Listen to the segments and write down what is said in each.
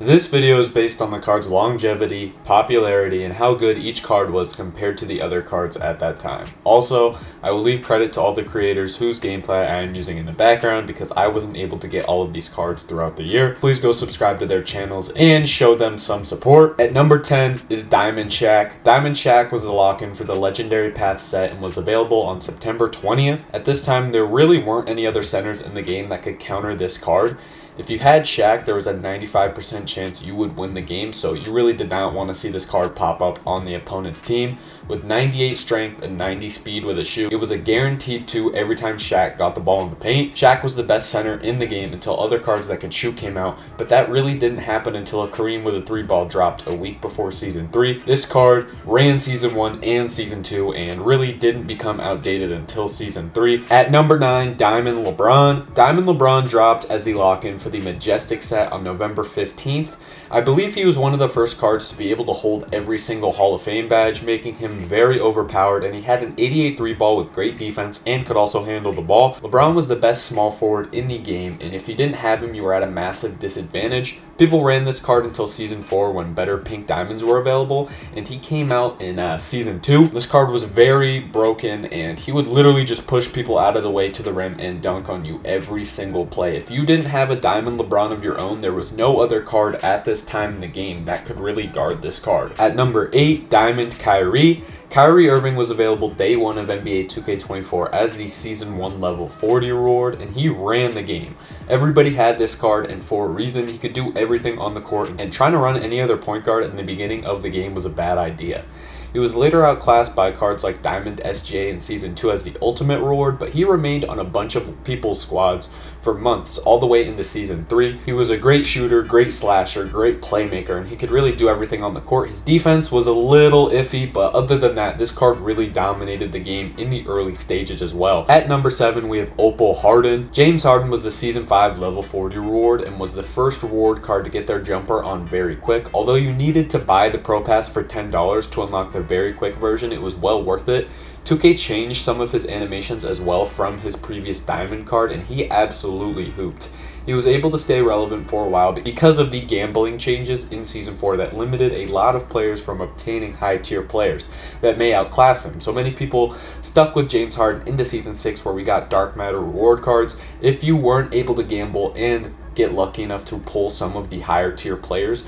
This video is based on the card's longevity, popularity, and how good each card was compared to the other cards at that time. Also, I will leave credit to all the creators whose gameplay I am using in the background because I wasn't able to get all of these cards throughout the year. Please go subscribe to their channels and show them some support. At number 10 is Diamond Shaq. Diamond Shaq was the lock-in for the Legendary Path set and was available on September 20th. At this time, there really weren't any other centers in the game that could counter this card. If you had Shaq, there was a 95% chance you would win the game, so you really did not want to see this card pop up on the opponent's team. With 98 strength and 90 speed with a shoot, it was a guaranteed 2 every time Shaq got the ball in the paint. Shaq was the best center in the game until other cards that could shoot came out, but that really didn't happen until a Kareem with a 3-ball dropped a week before Season 3. This card ran Season 1 and Season 2 and really didn't become outdated until Season 3. At number 9, Diamond LeBron. Diamond LeBron dropped as the lock-in for the Majestic set on November 15th. I believe he was one of the first cards to be able to hold every single Hall of Fame badge, making him very overpowered, and he had an 88 3-ball with great defense and could also handle the ball. LeBron was the best small forward in the game, and if you didn't have him, you were at a massive disadvantage. People ran this card until Season 4 when better pink diamonds were available, and he came out in Season 2. This card was very broken, and he would literally just push people out of the way to the rim and dunk on you every single play. If you didn't have a Diamond LeBron of your own, there was no other card at this time in the game that could really guard this card. At number 8, Diamond Kyrie. Kyrie Irving was available day 1 of NBA 2K24 as the Season 1 level 40 reward, and he ran the game. Everybody had this card, and for a reason, he could do everything on the court, and trying to run any other point guard in the beginning of the game was a bad idea. He was later outclassed by cards like Diamond SGA in Season 2 as the ultimate reward, but he remained on a bunch of people's squads for months, all the way into Season 3. He was a great shooter, great slasher, great playmaker, and he could really do everything on the court. His defense was a little iffy, but other than that, this card really dominated the game in the early stages as well. At number 7, we have Opal Harden. James Harden was the Season 5 level 40 reward and was the first reward card to get their jumper on very quick. Although you needed to buy the Pro Pass for $10 to unlock the very quick version, it was well worth it. 2K changed some of his animations as well from his previous Diamond card, and he absolutely hooped. He was able to stay relevant for a while because of the gambling changes in Season 4 that limited a lot of players from obtaining high-tier players that may outclass him. So many people stuck with James Harden into Season 6 where we got Dark Matter reward cards. If you weren't able to gamble and get lucky enough to pull some of the higher-tier players,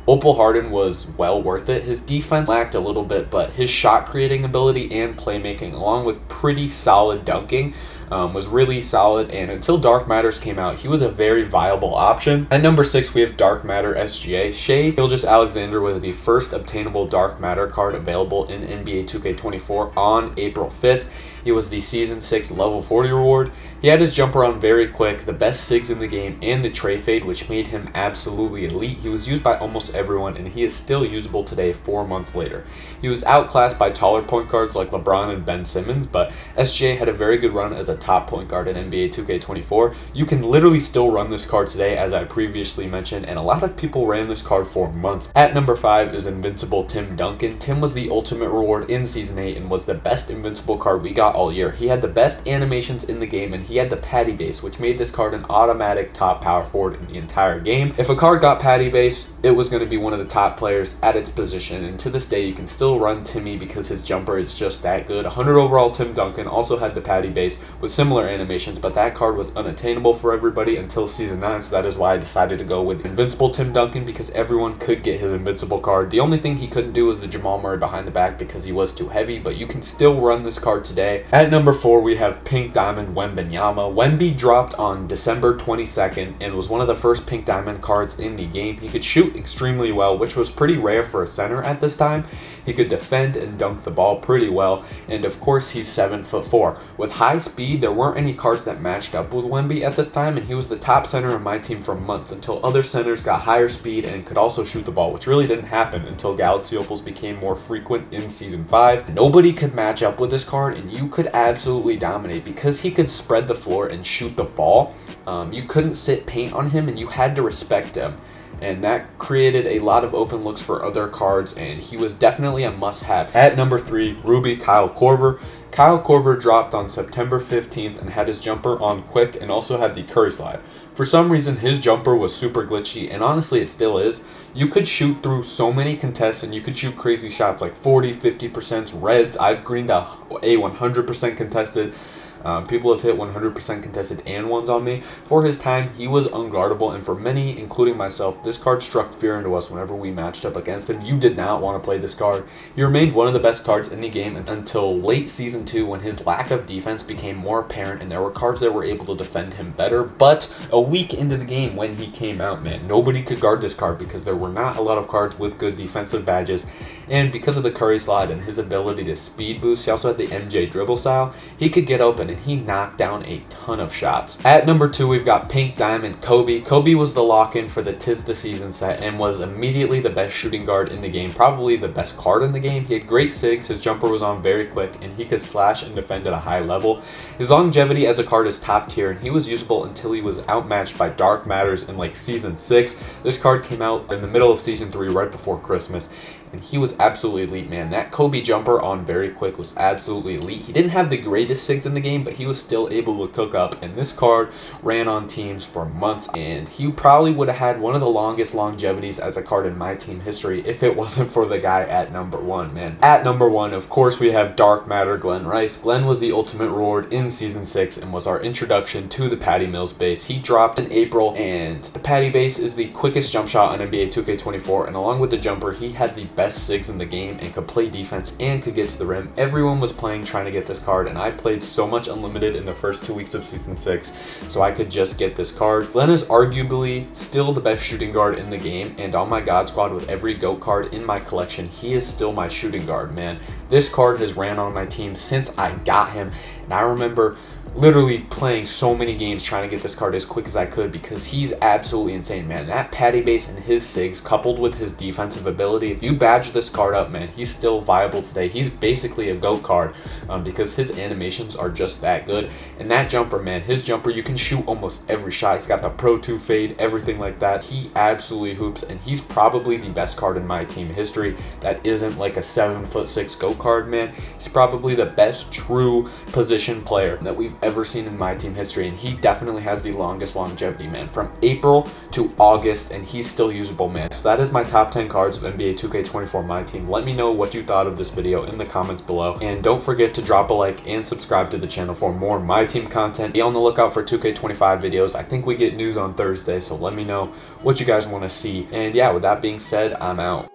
Opal Harden was well worth it. His defense lacked a little bit, but his shot creating ability and playmaking, along with pretty solid dunking, was really solid, and until Dark Matters came out, he was a very viable option. At number 6, we have Dark Matter SGA. Shai Gilgeous-Alexander was the first obtainable Dark Matter card available in NBA 2K24 on April 5th. He was the Season 6 level 40 reward. He had his jumper on very quick, the best SIGs in the game, and the tray fade, which made him absolutely elite. He was used by almost everyone, and he is still usable today 4 months later. He was outclassed by taller point guards like LeBron and Ben Simmons, but SGA had a very good run as a top point guard in NBA 2K24. You can literally still run this card today, as I previously mentioned, and a lot of people ran this card for months. At number 5 is Invincible Tim Duncan. Tim was the ultimate reward in Season 8 and was the best Invincible card we got all year. He had the best animations in the game, and he had the patty base, which made this card an automatic top power forward in the entire game. If a card got patty base, it was going to be one of the top players at its position, and to this day you can still run Timmy because his jumper is just that good. 100 overall Tim Duncan also had the patty base with similar animations, but that card was unattainable for everybody until Season 9, so that is why I decided to go with Invincible Tim Duncan, because everyone could get his Invincible card. The only thing he couldn't do was the Jamal Murray behind the back because he was too heavy, but you can still run this card today. At number 4, we have Pink Diamond Wembanyama. Wemby dropped on December 22nd and was one of the first Pink Diamond cards in the game. He could shoot extremely well, which was pretty rare for a center at this time. He could defend and dunk the ball pretty well, and of course he's 7'4". With high speed, there weren't any cards that matched up with Wemby at this time, and he was the top center in my team for months until other centers got higher speed and could also shoot the ball, which really didn't happen until Galaxy Opals became more frequent in Season 5. Nobody could match up with this card, and you could absolutely dominate because he could spread the floor and shoot the ball. You couldn't sit paint on him, and you had to respect him. And that created a lot of open looks for other cards, and he was definitely a must-have. At number 3, Ruby Kyle Korver. Kyle Korver dropped on September 15th and had his jumper on quick and also had the Curry slide. For some reason, his jumper was super glitchy, and honestly, it still is. You could shoot through so many contests, and you could shoot crazy shots like 40, 50% reds. I've greened a 100% contested. People have hit 100% contested and ones on me. For his time, he was unguardable, and for many, including myself, this card struck fear into us whenever we matched up against him. You did not want to play this card. He remained one of the best cards in the game until late Season 2, when his lack of defense became more apparent, and there were cards that were able to defend him better. But a week into the game when he came out, man, nobody could guard this card because there were not a lot of cards with good defensive badges. And because of the Curry slide and his ability to speed boost, he also had the MJ dribble style. He could get open, and he knocked down a ton of shots. At number 2, we've got Pink Diamond Kobe. Kobe was the lock-in for the 'Tis the Season set and was immediately the best shooting guard in the game, probably the best card in the game. He had great sigs, his jumper was on very quick, and he could slash and defend at a high level. His longevity as a card is top tier, and he was usable until he was outmatched by Dark Matters in like Season 6. This card came out in the middle of Season 3 right before Christmas, and he was absolutely elite, man. That Kobe jumper on very quick was absolutely elite. He didn't have the greatest sigs in the game, but he was still able to cook up, and this card ran on teams for months, and he probably would have had one of the longest longevities as a card in my team history if it wasn't for the guy at number 1, man. At number 1, of course, we have Dark Matter Glenn Rice. Glenn was the ultimate reward in Season 6 and was our introduction to the Patty Mills base. He dropped in April, and the Patty base is the quickest jump shot on NBA 2K24, and along with the jumper, he had the best sigs in the game and could play defense and could get to the rim. Everyone was playing trying to get this card, and I played so much Unlimited in the first 2 weeks of Season 6 so I could just get this card. Glenn is arguably still the best shooting guard in the game, and on my God Squad with every GOAT card in my collection, he is still my shooting guard, man. This card has ran on my team since I got him, and I remember literally playing so many games trying to get this card as quick as I could because he's absolutely insane, man. That Patty base and his sigs coupled with his defensive ability, if you badge this card up, man, he's still viable today. He's basically a GOAT card because his animations are just that good. And that jumper, man, his jumper, you can shoot almost every shot. He's got the Pro 2 fade, everything like that. He absolutely hoops, and he's probably the best card in my team history that isn't like a 7'6" GOAT card, man. He's probably the best true position player that we've ever seen in my team history, and he definitely has the longest longevity, man, from April to August, and he's still usable, man. So that is my top 10 cards of NBA 2K24 My Team. Let me know what you thought of this video in the comments below, and don't forget to drop a like and subscribe to the channel for more My Team content. Be on the lookout for 2K25 videos. I think we get news on Thursday, so let me know what you guys want to see. And yeah, with that being said, I'm out.